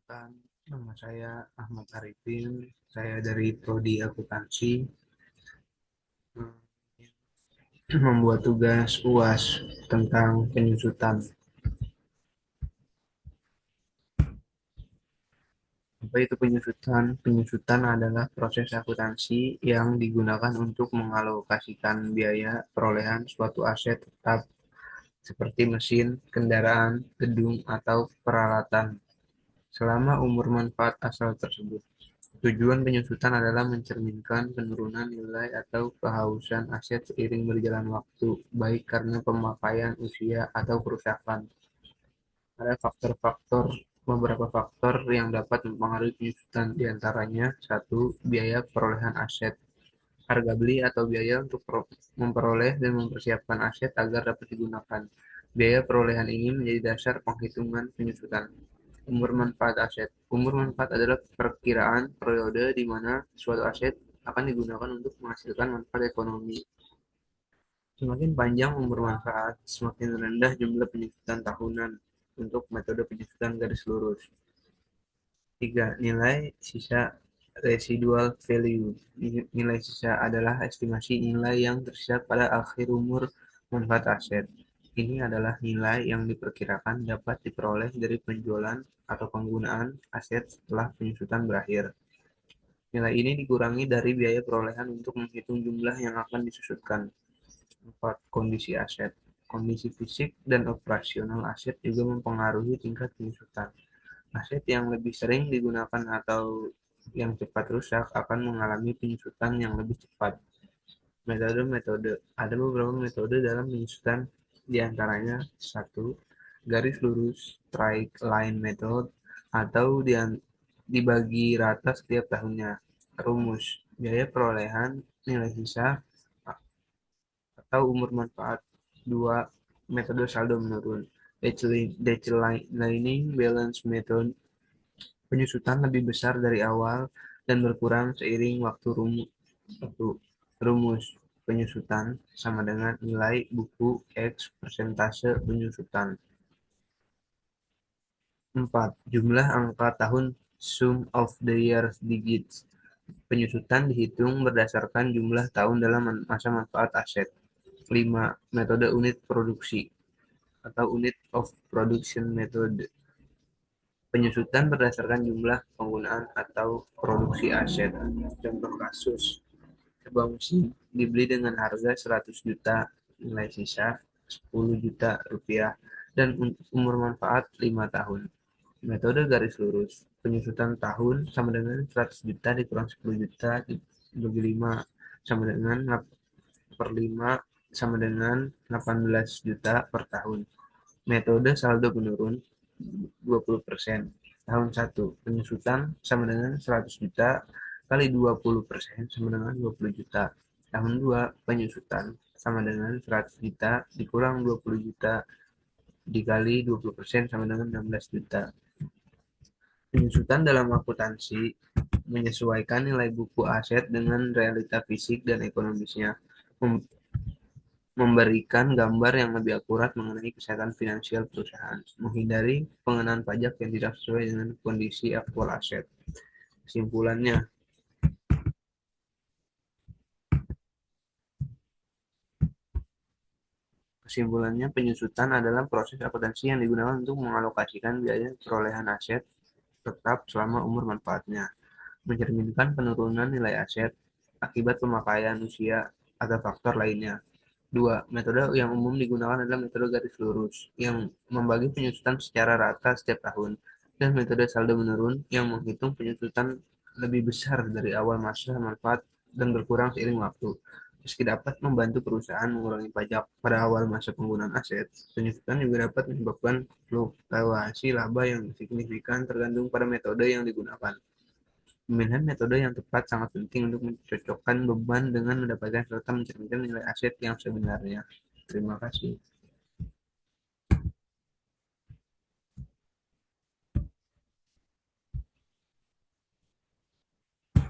Perkenalkan, nama saya Ahmad Arifin. Saya dari Prodi Akuntansi, membuat tugas UAS tentang penyusutan. Apa itu penyusutan? Penyusutan adalah proses akuntansi yang digunakan untuk mengalokasikan biaya perolehan suatu aset tetap seperti mesin, kendaraan, gedung, atau peralatan selama umur manfaat asal tersebut. Tujuan penyusutan adalah mencerminkan penurunan nilai atau kehausan aset seiring berjalan waktu, baik karena pemakaian, usia, atau kerusakan. Ada beberapa faktor yang dapat mempengaruhi penyusutan, di antaranya: satu, biaya perolehan aset, harga beli atau biaya untuk memperoleh dan mempersiapkan aset agar dapat digunakan. Biaya perolehan ini menjadi dasar penghitungan penyusutan. Umur manfaat aset. Umur manfaat adalah perkiraan periode di mana suatu aset akan digunakan untuk menghasilkan manfaat ekonomi. Semakin panjang umur manfaat, semakin rendah jumlah penyusutan tahunan untuk metode penyusutan garis lurus. 3. Nilai sisa residual value. Nilai sisa adalah estimasi nilai yang tersisa pada akhir umur manfaat aset. Ini adalah nilai yang diperkirakan dapat diperoleh dari penjualan atau penggunaan aset setelah penyusutan berakhir. Nilai ini dikurangi dari biaya perolehan untuk menghitung jumlah yang akan disusutkan. 4. Kondisi aset. Kondisi fisik dan operasional aset juga mempengaruhi tingkat penyusutan. Aset yang lebih sering digunakan atau yang cepat rusak akan mengalami penyusutan yang lebih cepat. Metode-metode. Ada beberapa metode dalam penyusutan, di antaranya: satu, garis lurus straight line method, atau dibagi rata setiap tahunnya. Rumus: biaya perolehan, nilai sisa, atau umur manfaat. 2. Metode saldo menurun. Declining balance method. Penyusutan lebih besar dari awal dan berkurang seiring waktu. Rumus penyusutan sama dengan nilai buku X persentase penyusutan. 4. Jumlah angka tahun sum of the years digits. Penyusutan dihitung berdasarkan jumlah tahun dalam masa manfaat aset. 5. Metode unit produksi atau unit of production method. Penyusutan berdasarkan jumlah penggunaan atau produksi aset. Contoh kasus: sebuah mesin dibeli dengan harga 100 juta, nilai sisa 10 juta rupiah, dan umur manfaat 5 tahun. Metode garis lurus. Penyusutan tahun sama dengan 100 juta dikurang 10 juta dibagi 5 sama dengan per 5 sama dengan 18 juta per tahun. Metode saldo menurun 20%. Tahun 1, penyusutan sama dengan 100 juta kali 20% sama dengan 20 juta. Tahun 2, penyusutan sama dengan 100 juta dikurang 20 juta dikali 20% sama dengan 16 juta. Penyusutan dalam akuntansi menyesuaikan nilai buku aset dengan realita fisik dan ekonomisnya, memberikan gambar yang lebih akurat mengenai kesehatan finansial perusahaan, menghindari pengenaan pajak yang tidak sesuai dengan kondisi aktual aset. Kesimpulannya, penyusutan adalah proses akuntansi yang digunakan untuk mengalokasikan biaya perolehan aset tetap selama umur manfaatnya, mencerminkan penurunan nilai aset akibat pemakaian, usia, atau faktor lainnya. 2. Metode yang umum digunakan adalah metode garis lurus, yang membagi penyusutan secara rata setiap tahun, dan metode saldo menurun, yang menghitung penyusutan lebih besar dari awal masa manfaat dan berkurang seiring waktu. Meski dapat membantu perusahaan mengurangi pajak pada awal masa penggunaan aset, penyusutan juga dapat menyebabkan fluktuasi laba yang signifikan tergantung pada metode yang digunakan. Pemilihan metode yang tepat sangat penting untuk mencocokkan beban dengan mendapatkan serta mencerminkan nilai aset yang sebenarnya. Terima kasih.